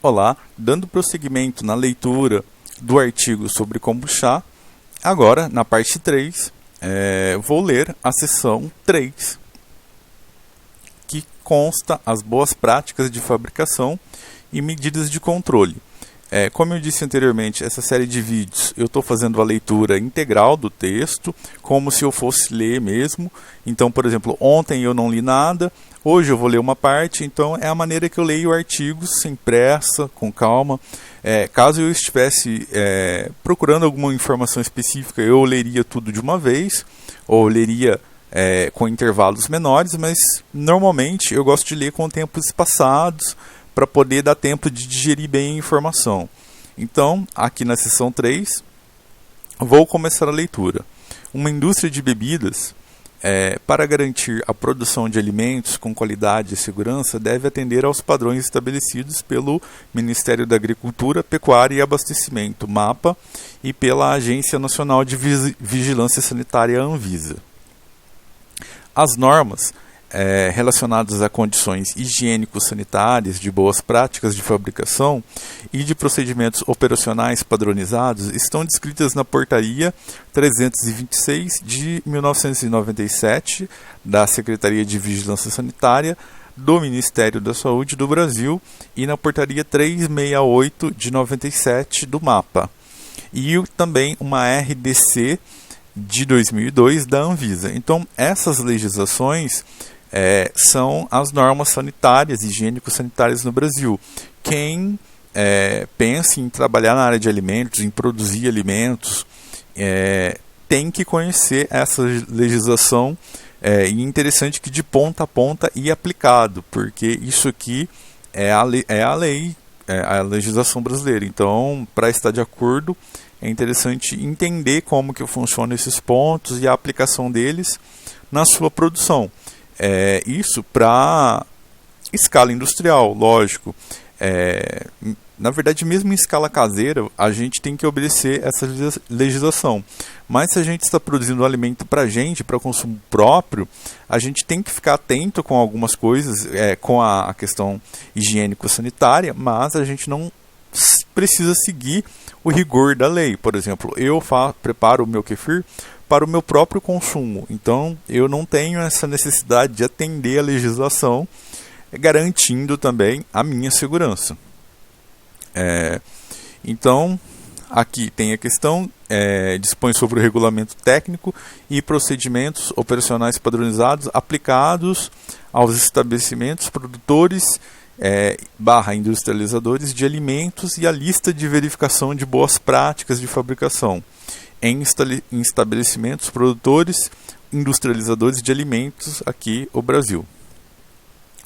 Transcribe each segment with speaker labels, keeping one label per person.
Speaker 1: Olá, dando prosseguimento na leitura do artigo sobre kombucha, agora na parte 3, vou ler a seção 3, que consta as boas práticas de fabricação e medidas de controle. Como eu disse anteriormente, essa série de vídeos eu estou fazendo a leitura integral do texto, como se eu fosse ler mesmo. Então, por exemplo, ontem eu não li nada, hoje eu vou ler uma parte, então é a maneira que eu leio artigos, sem pressa, com calma. Caso eu estivesse procurando alguma informação específica, eu leria tudo de uma vez, ou leria com intervalos menores, mas normalmente eu gosto de ler com tempos espaçados, para poder dar tempo de digerir bem a informação. Então, aqui na seção 3, vou começar a leitura. Uma indústria de bebidas, para garantir a produção de alimentos com qualidade e segurança, deve atender aos padrões estabelecidos pelo Ministério da Agricultura, Pecuária e Abastecimento, MAPA, e pela Agência Nacional de Vigilância Sanitária, Anvisa. As normas relacionadas a condições higiênico-sanitárias, de boas práticas de fabricação e de procedimentos operacionais padronizados estão descritas na Portaria 326 de 1997 da Secretaria de Vigilância Sanitária do Ministério da Saúde do Brasil e na Portaria 368 de 97 do MAPA e também uma RDC de 2002 da Anvisa. Então, essas legislações são as normas sanitárias, higiênico-sanitárias no Brasil. Quem pensa em trabalhar na área de alimentos, em produzir alimentos, tem que conhecer essa legislação, e é interessante que de ponta a ponta e aplicado, porque isso aqui é a lei, a legislação brasileira. Então, para estar de acordo, é interessante entender como que funcionam esses pontos e a aplicação deles na sua produção. Isso para escala industrial, lógico. Na verdade, mesmo em escala caseira, a gente tem que obedecer essa legislação. Mas se a gente está produzindo um alimento para a gente, para consumo próprio, a gente tem que ficar atento com algumas coisas, com a questão higiênico-sanitária, mas a gente não precisa seguir o rigor da lei. Por exemplo, eu preparo o meu kefir para o meu próprio consumo, então eu não tenho essa necessidade de atender a legislação, garantindo também a minha segurança. Então, aqui tem a questão, dispõe sobre o regulamento técnico e procedimentos operacionais padronizados aplicados aos estabelecimentos produtores industrializadores de alimentos e a lista de verificação de boas práticas de fabricação em estabelecimentos produtores industrializadores de alimentos aqui no Brasil.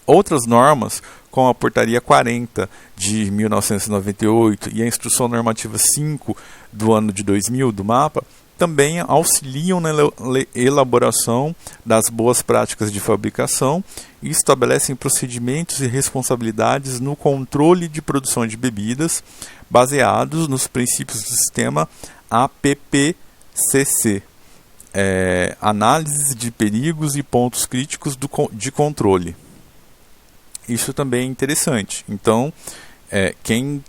Speaker 1: Outras normas, como a Portaria 40 de 1998 e a Instrução Normativa 5 do ano de 2000 do MAPA, também auxiliam na elaboração das boas práticas de fabricação e estabelecem procedimentos e responsabilidades no controle de produção de bebidas baseados nos princípios do sistema APPCC, análise de perigos e pontos críticos de controle. Isso também é interessante. Então, quem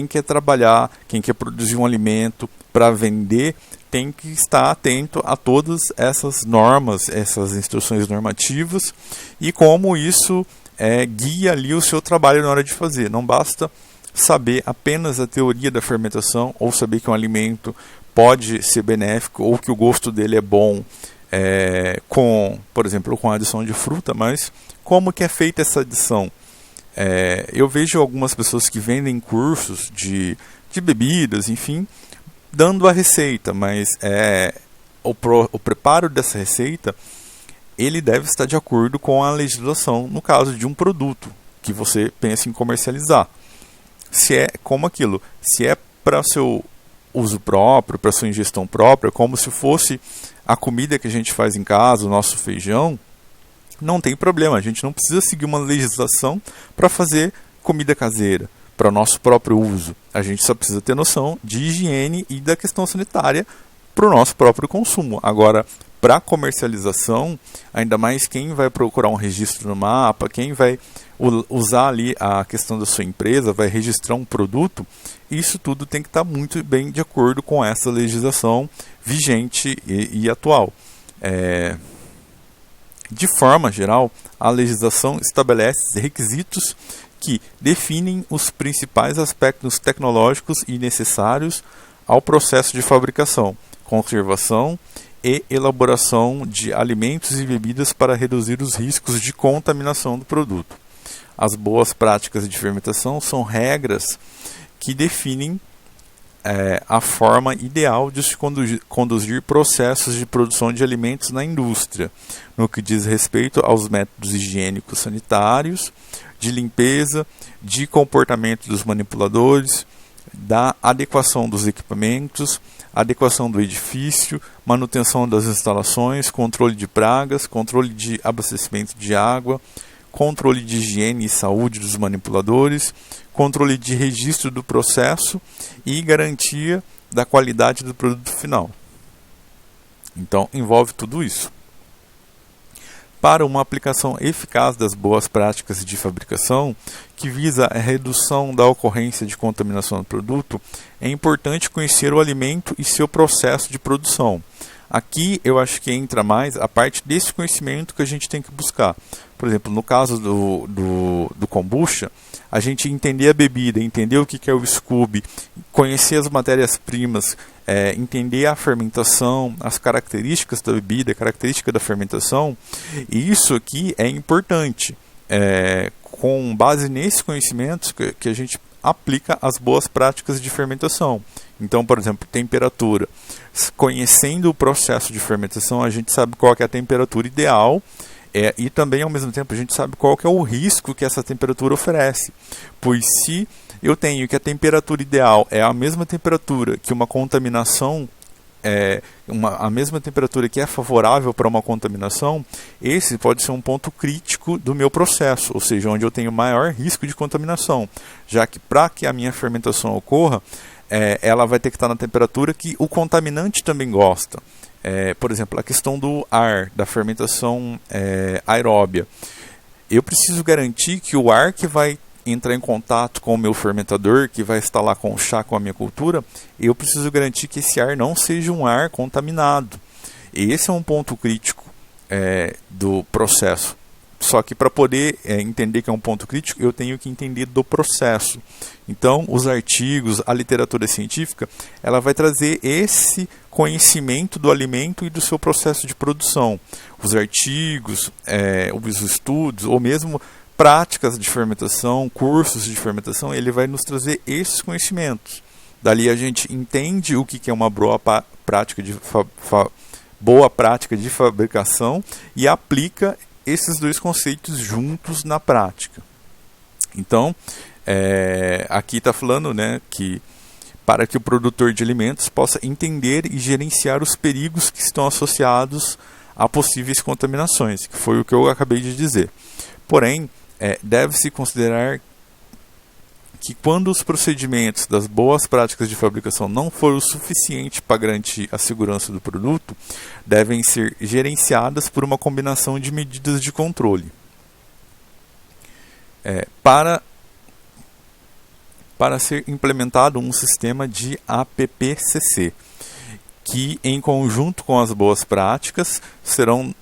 Speaker 1: quer trabalhar, quem quer produzir um alimento para vender, tem que estar atento a todas essas normas, essas instruções normativas e como isso guia ali o seu trabalho na hora de fazer. Não basta saber apenas a teoria da fermentação ou saber que um alimento pode ser benéfico ou que o gosto dele é bom, por exemplo, com a adição de fruta, mas como que é feita essa adição? Eu vejo algumas pessoas que vendem cursos de bebidas, enfim, dando a receita, mas o preparo dessa receita ele deve estar de acordo com a legislação no caso de um produto que você pensa em comercializar. Se é como aquilo, se é para seu uso próprio, para sua ingestão própria, como se fosse a comida que a gente faz em casa, o nosso feijão, não tem problema, a gente não precisa seguir uma legislação para fazer comida caseira, para o nosso próprio uso. A gente só precisa ter noção de higiene e da questão sanitária para o nosso próprio consumo. Agora, para comercialização, ainda mais quem vai procurar um registro no MAPA, quem vai usar ali a questão da sua empresa, vai registrar um produto, isso tudo tem que estar muito bem de acordo com essa legislação vigente e atual. De forma geral, a legislação estabelece requisitos que definem os principais aspectos tecnológicos e necessários ao processo de fabricação, conservação e elaboração de alimentos e bebidas para reduzir os riscos de contaminação do produto. As boas práticas de fermentação são regras que definem a forma ideal de se conduzir processos de produção de alimentos na indústria, no que diz respeito aos métodos higiênicos sanitários, de limpeza, de comportamento dos manipuladores, da adequação dos equipamentos, adequação do edifício, manutenção das instalações, controle de pragas, controle de abastecimento de água, controle de higiene e saúde dos manipuladores, controle de registro do processo e garantia da qualidade do produto final. Então, envolve tudo isso. Para uma aplicação eficaz das boas práticas de fabricação, que visa a redução da ocorrência de contaminação do produto, é importante conhecer o alimento e seu processo de produção. Aqui eu acho que entra mais a parte desse conhecimento que a gente tem que buscar. Por exemplo, no caso do kombucha, a gente entender a bebida, entender o que é o Scooby, conhecer as matérias-primas, entender a fermentação, as características da bebida, a característica da fermentação, e isso aqui é importante. Com base nesses conhecimentos que a gente aplica as boas práticas de fermentação. Então, por exemplo, temperatura. Conhecendo o processo de fermentação, a gente sabe qual que é a temperatura ideal e também, ao mesmo tempo, a gente sabe qual que é o risco que essa temperatura oferece. Pois se eu tenho que a temperatura ideal é a mesma temperatura que uma contaminação, a mesma temperatura que é favorável para uma contaminação, esse pode ser um ponto crítico do meu processo, ou seja, onde eu tenho maior risco de contaminação, já que para que a minha fermentação ocorra, ela vai ter que estar na temperatura que o contaminante também gosta. Por exemplo, a questão do ar, da fermentação aeróbia. Eu preciso garantir que o ar que vai entrar em contato com o meu fermentador, que vai estar lá com o chá, com a minha cultura, eu preciso garantir que esse ar não seja um ar contaminado. E esse é um ponto crítico do processo. Só que para poder entender que é um ponto crítico, eu tenho que entender do processo. Então, os artigos, a literatura científica, ela vai trazer esse conhecimento do alimento e do seu processo de produção. Os artigos, os estudos, ou mesmo práticas de fermentação, cursos de fermentação, ele vai nos trazer esses conhecimentos. Dali a gente entende o que é uma boa prática de fabricação e aplica esses dois conceitos juntos na prática. Então, aqui está falando, que para que o produtor de alimentos possa entender e gerenciar os perigos que estão associados a possíveis contaminações, que foi o que eu acabei de dizer. Porém, deve-se considerar que quando os procedimentos das boas práticas de fabricação não forem o suficiente para garantir a segurança do produto, devem ser gerenciadas por uma combinação de medidas de controle. Para ser implementado um sistema de APPCC, que em conjunto com as boas práticas serão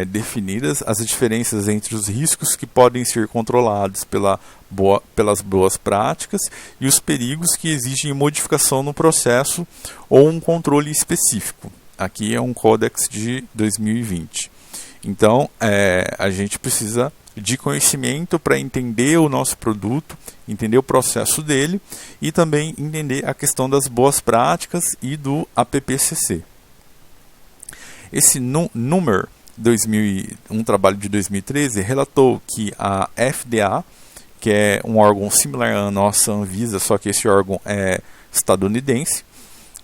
Speaker 1: definidas as diferenças entre os riscos que podem ser controlados pelas boas práticas e os perigos que exigem modificação no processo ou um controle específico. Aqui é um Códex de 2020. Então, a gente precisa de conhecimento para entender o nosso produto, entender o processo dele e também entender a questão das boas práticas e do APPCC. Esse número, um trabalho de 2013, relatou que a FDA, que é um órgão similar à nossa Anvisa, só que esse órgão é estadunidense,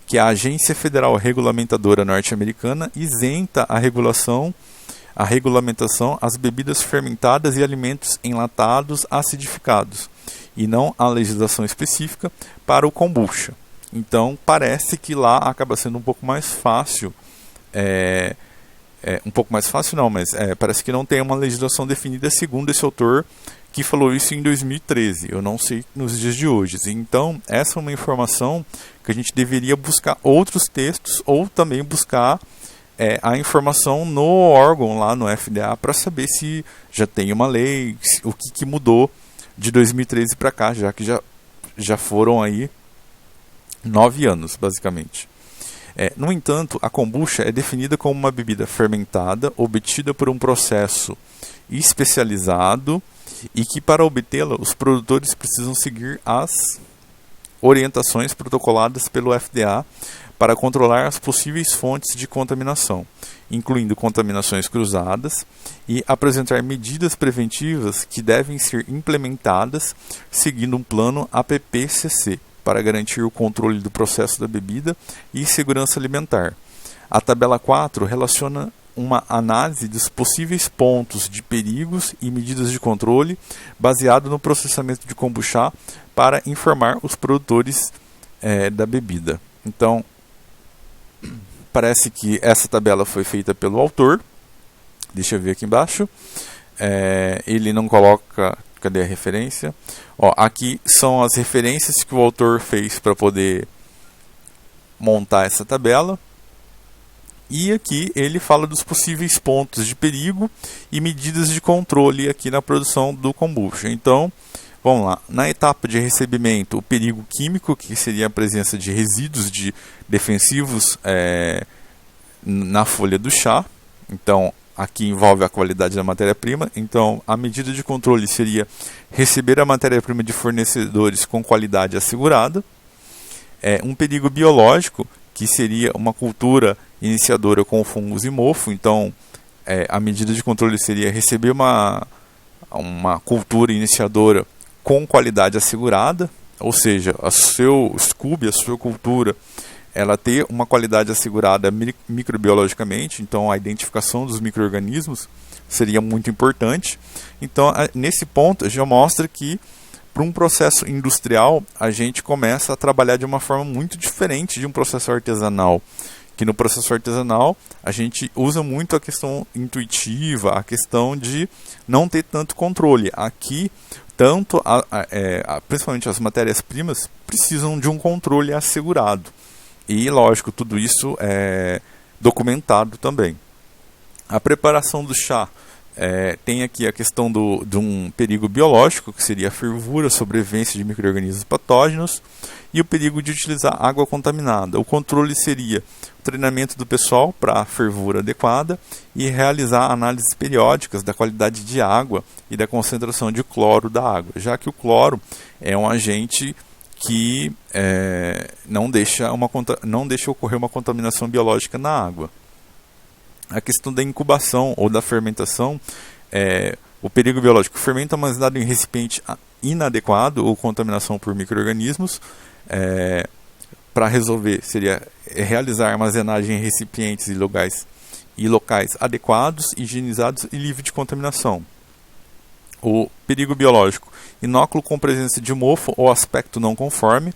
Speaker 1: que é a Agência Federal Regulamentadora Norte-Americana, isenta a regulamentação às bebidas fermentadas e alimentos enlatados acidificados, e não a legislação específica para o kombucha. Então, parece que lá acaba sendo um pouco mais fácil, um pouco mais fácil não, mas parece que não tem uma legislação definida segundo esse autor, que falou isso em 2013, eu não sei nos dias de hoje. Então, essa é uma informação que a gente deveria buscar outros textos ou também buscar a informação no órgão lá no FDA para saber se já tem uma lei, o que mudou de 2013 para cá, já que já foram aí 9 anos, basicamente. No entanto, a kombucha é definida como uma bebida fermentada, obtida por um processo especializado e que, para obtê-la, os produtores precisam seguir as orientações protocoladas pelo FDA para controlar as possíveis fontes de contaminação, incluindo contaminações cruzadas, e apresentar medidas preventivas que devem ser implementadas seguindo um plano APPCC, para garantir o controle do processo da bebida e segurança alimentar. A tabela 4 relaciona uma análise dos possíveis pontos de perigos e medidas de controle baseado no processamento de kombucha para informar os produtores da bebida. Então, parece que essa tabela foi feita pelo autor. Deixa eu ver aqui embaixo. Ele não coloca... Cadê a referência? Aqui são as referências que o autor fez para poder montar essa tabela. E aqui ele fala dos possíveis pontos de perigo e medidas de controle aqui na produção do kombucha. Então, vamos lá. Na etapa de recebimento, o perigo químico, que seria a presença de resíduos de defensivos na folha do chá. Então, aqui envolve a qualidade da matéria-prima. Então, a medida de controle seria receber a matéria-prima de fornecedores com qualidade assegurada. Um perigo biológico, que seria uma cultura iniciadora com fungos e mofo. Então, a medida de controle seria receber uma cultura iniciadora com qualidade assegurada, ou seja, o seu SCUB, a sua cultura, ela ter uma qualidade assegurada microbiologicamente. Então a identificação dos micro-organismos seria muito importante. Então, nesse ponto, já mostra que para um processo industrial a gente começa a trabalhar de uma forma muito diferente de um processo artesanal. Que no processo artesanal a gente usa muito a questão intuitiva, a questão de não ter tanto controle. Aqui, tanto principalmente as matérias-primas precisam de um controle assegurado. E, lógico, tudo isso é documentado também. A preparação do chá tem aqui a questão de um perigo biológico, que seria a fervura, sobrevivência de micro-organismos patógenos, e o perigo de utilizar água contaminada. O controle seria o treinamento do pessoal para a fervura adequada e realizar análises periódicas da qualidade de água e da concentração de cloro da água, já que o cloro é um agente que não deixa ocorrer uma contaminação biológica na água. A questão da incubação ou da fermentação, o perigo biológico: fermento armazenado em recipiente inadequado ou contaminação por micro-organismos. Para resolver, seria realizar armazenagem em recipientes e locais adequados, higienizados e livre de contaminação. O perigo biológico: inóculo com presença de mofo ou aspecto não conforme,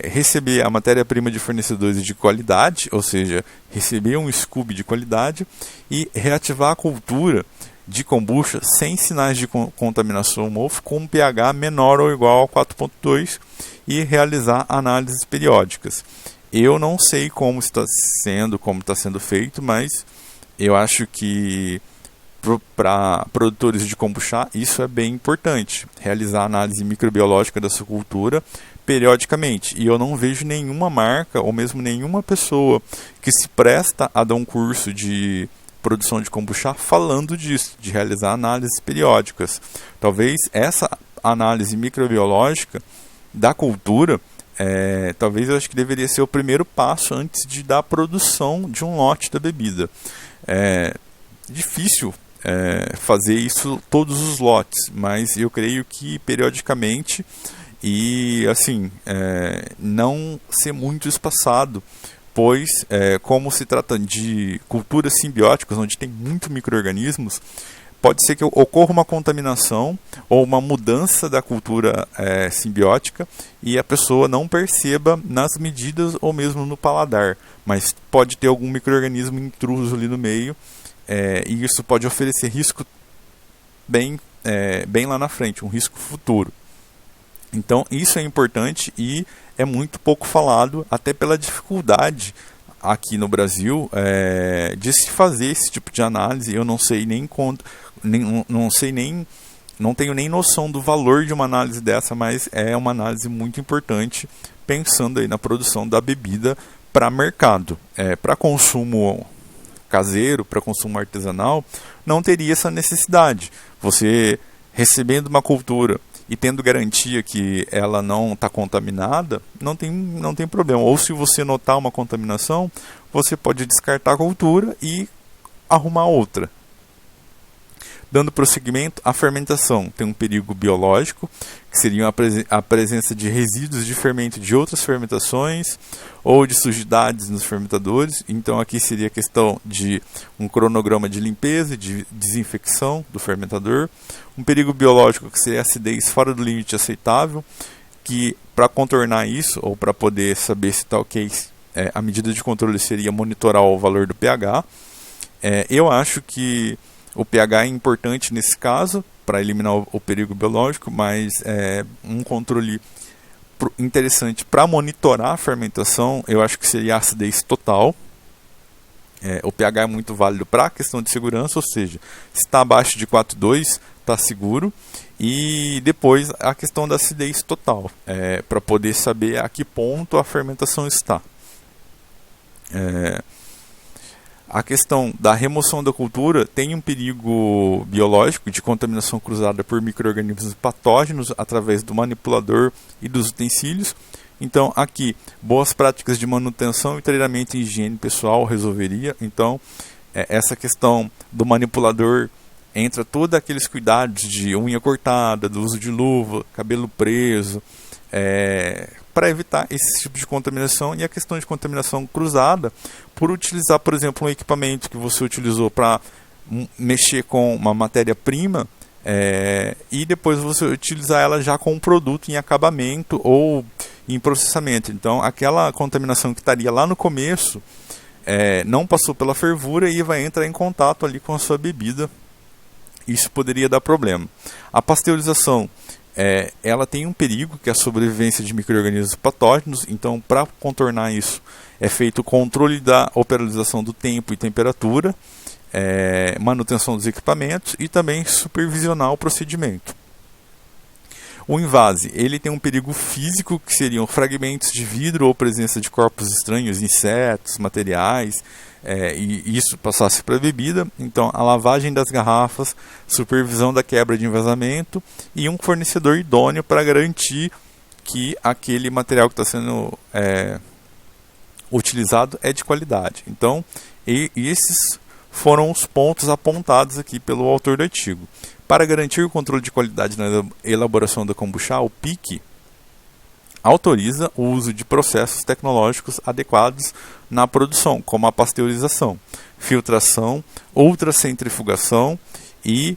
Speaker 1: receber a matéria-prima de fornecedores de qualidade, ou seja, receber um SCUB de qualidade, e reativar a cultura de kombucha sem sinais de contaminação mofo com um pH menor ou igual a 4,2 e realizar análises periódicas. Eu não sei como está sendo feito, mas eu acho que para produtores de kombucha isso é bem importante, realizar análise microbiológica da sua cultura periodicamente. E eu não vejo nenhuma marca ou mesmo nenhuma pessoa que se presta a dar um curso de produção de kombucha falando disso, de realizar análises periódicas. Talvez essa análise microbiológica da cultura, talvez eu acho que deveria ser o primeiro passo antes de dar a produção de um lote da bebida. Difícil fazer isso todos os lotes, mas eu creio que periodicamente e assim não ser muito espaçado, pois como se trata de culturas simbióticas onde tem muito micro-organismos, pode ser que ocorra uma contaminação ou uma mudança da cultura simbiótica e a pessoa não perceba nas medidas ou mesmo no paladar, mas pode ter algum micro-organismo intruso ali no meio. E isso pode oferecer risco bem bem lá na frente, um risco futuro. Então isso é importante e é muito pouco falado, até pela dificuldade aqui no Brasil de se fazer esse tipo de análise. Eu não sei não tenho nem noção do valor de uma análise dessa, mas é uma análise muito importante, pensando aí na produção da bebida para mercado. Para consumo caseiro, para consumo artesanal, não teria essa necessidade. Você recebendo uma cultura e tendo garantia que ela não está contaminada, não tem problema. Ou se você notar uma contaminação, você pode descartar a cultura e arrumar outra. Dando prosseguimento, a fermentação tem um perigo biológico, que seria a presença de resíduos de fermento de outras fermentações ou de sujidades nos fermentadores. Então aqui seria a questão de um cronograma de limpeza e de desinfecção do fermentador. Um perigo biológico que seria a acidez fora do limite aceitável, que para contornar isso, ou para poder saber se está ok, a medida de controle seria monitorar o valor do pH. Eu acho que o pH é importante nesse caso, para eliminar o perigo biológico, mas um controle interessante para monitorar a fermentação, eu acho que seria a acidez total. O pH é muito válido para a questão de segurança, ou seja, se está abaixo de 4,2, está seguro. E depois a questão da acidez total, para poder saber a que ponto a fermentação está. A questão da remoção da cultura tem um perigo biológico de contaminação cruzada por micro-organismos patógenos através do manipulador e dos utensílios. Então, aqui, boas práticas de manutenção e treinamento em higiene pessoal resolveria. Então, essa questão do manipulador entra todos aqueles cuidados de unha cortada, do uso de luva, cabelo preso, para evitar esse tipo de contaminação. E a questão de contaminação cruzada, por utilizar, por exemplo, um equipamento que você utilizou para mexer com uma matéria-prima, e depois você utilizar ela já com um produto em acabamento ou em processamento. Então, aquela contaminação que estaria lá no começo não passou pela fervura e vai entrar em contato ali com a sua bebida. Isso poderia dar problema. A pasteurização, ela tem um perigo, que é a sobrevivência de micro-organismos patógenos. Então, para contornar isso, é feito o controle da operação do tempo e temperatura, manutenção dos equipamentos e também supervisionar o procedimento. O invase, ele tem um perigo físico, que seriam fragmentos de vidro ou presença de corpos estranhos, insetos, materiais, e isso passasse para a bebida. Então, a lavagem das garrafas, supervisão da quebra de envasamento e um fornecedor idôneo para garantir que aquele material que está sendo utilizado é de qualidade. Então, esses foram os pontos apontados aqui pelo autor do artigo. Para garantir o controle de qualidade na elaboração da kombucha, o PIC autoriza o uso de processos tecnológicos adequados na produção, como a pasteurização, filtração, ultracentrifugação e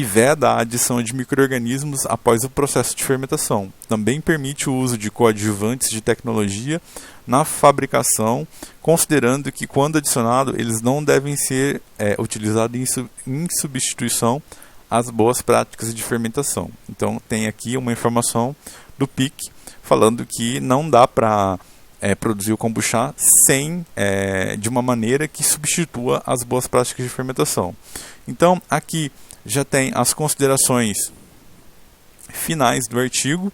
Speaker 1: veda a adição de micro-organismos após o processo de fermentação. Também permite o uso de coadjuvantes de tecnologia na fabricação, considerando que, quando adicionado, eles não devem ser utilizados em substituição às boas práticas de fermentação. Então, tem aqui uma informação do PIC falando que não dá para produzir o kombucha de uma maneira que substitua as boas práticas de fermentação. Então, aqui já tem as considerações finais do artigo.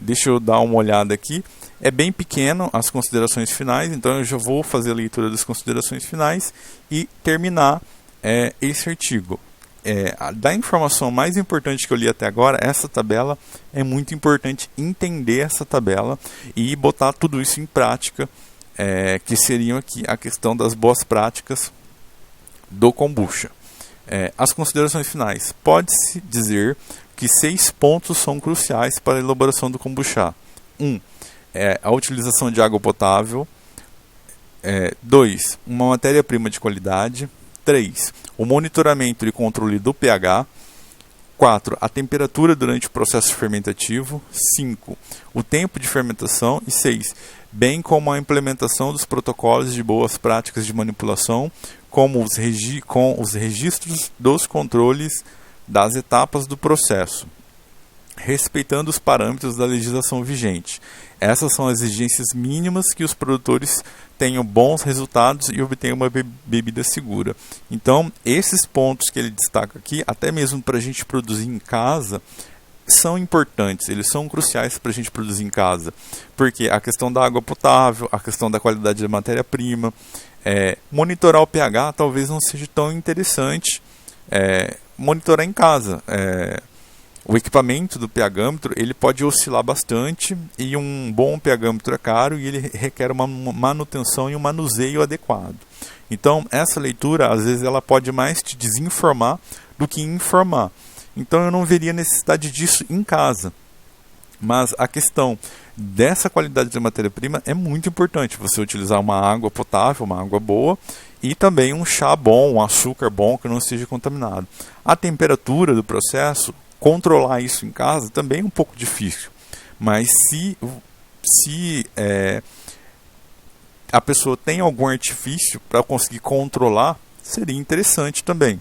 Speaker 1: Deixa eu dar uma olhada aqui. É bem pequeno as considerações finais, então eu já vou fazer a leitura das considerações finais e terminar esse artigo. Da informação mais importante que eu li até agora, essa tabela, é muito importante entender essa tabela e botar tudo isso em prática, que seriam aqui a questão das boas práticas do kombucha. As considerações finais. Pode-se dizer que 6 pontos são cruciais para a elaboração do kombucha. 1. A utilização de água potável. 2. Uma matéria-prima de qualidade. 3. O monitoramento e controle do pH. 4. A temperatura durante o processo fermentativo. 5. O tempo de fermentação. E 6. Bem como a implementação dos protocolos de boas práticas de manipulação, com os registros dos controles das etapas do processo, respeitando os parâmetros da legislação vigente. Essas são as exigências mínimas que os produtores tenham bons resultados e obtenham uma bebida segura. Então, esses pontos que ele destaca aqui, até mesmo para a gente produzir em casa, são importantes, eles são cruciais para a gente produzir em casa, porque a questão da água potável, a questão da qualidade da matéria-prima, monitorar o pH talvez não seja tão interessante monitorar em casa. O equipamento do pHmetro ele pode oscilar bastante e um bom pHmetro é caro e ele requer uma manutenção e um manuseio adequado. Então essa leitura às vezes ela pode mais te desinformar do que informar. Então eu não veria necessidade disso em casa. Mas a questão dessa qualidade de matéria-prima é muito importante. Você utilizar uma água potável, uma água boa, e também um chá bom, um açúcar bom que não esteja contaminado. A temperatura do processo, controlar isso em casa também é um pouco difícil. Mas se a pessoa tem algum artifício para conseguir controlar, seria interessante também.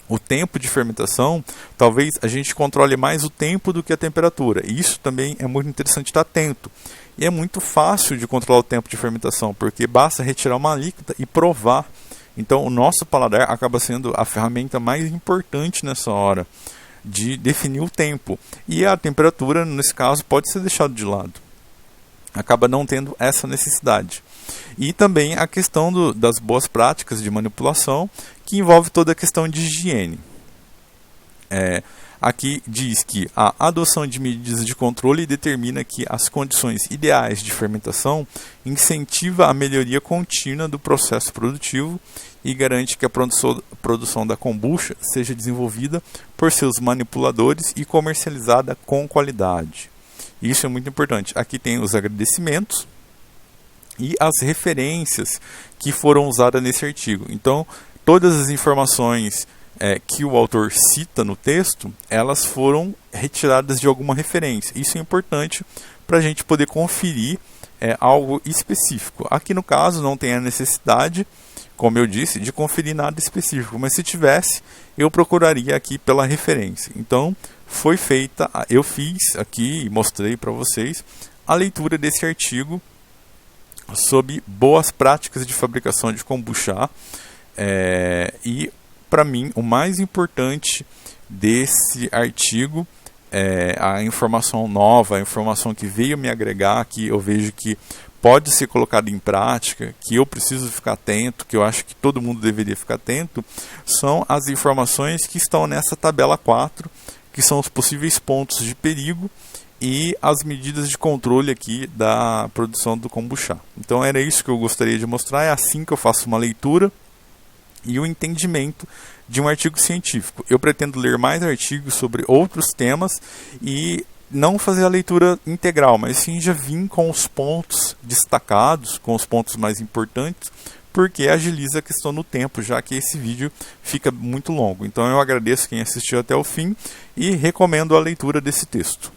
Speaker 1: O tempo de fermentação, talvez a gente controle mais o tempo do que a temperatura. E isso também é muito interessante estar atento. E é muito fácil de controlar o tempo de fermentação, porque basta retirar uma alíquota e provar. Então o nosso paladar acaba sendo a ferramenta mais importante nessa hora de definir o tempo. E a temperatura, nesse caso, pode ser deixada de lado. Acaba não tendo essa necessidade. E também a questão das boas práticas de manipulação, que envolve toda a questão de higiene. Aqui diz que a adoção de medidas de controle determina que as condições ideais de fermentação incentiva a melhoria contínua do processo produtivo e garante que a produção da kombucha seja desenvolvida por seus manipuladores e comercializada com qualidade. Isso é muito importante. Aqui tem os agradecimentos e as referências que foram usadas nesse artigo. Então, todas as informações que o autor cita no texto, elas foram retiradas de alguma referência. Isso é importante para a gente poder conferir algo específico. Aqui no caso não tem a necessidade, como eu disse, de conferir nada específico, mas se tivesse, eu procuraria aqui pela referência. Então, foi feita, eu fiz aqui e mostrei para vocês a leitura desse artigo sobre boas práticas de fabricação de kombucha. E para mim o mais importante desse artigo é a informação nova, a informação que veio me agregar, que eu vejo que pode ser colocada em prática, que eu preciso ficar atento, que eu acho que todo mundo deveria ficar atento, são as informações que estão nessa tabela 4, que são os possíveis pontos de perigo e as medidas de controle aqui da produção do kombucha. Então era isso que eu gostaria de mostrar, é assim que eu faço uma leitura e o entendimento de um artigo científico. Eu pretendo ler mais artigos sobre outros temas e não fazer a leitura integral, mas sim já vir com os pontos destacados, com os pontos mais importantes, porque agiliza a questão do tempo, já que esse vídeo fica muito longo. Então eu agradeço quem assistiu até o fim e recomendo a leitura desse texto.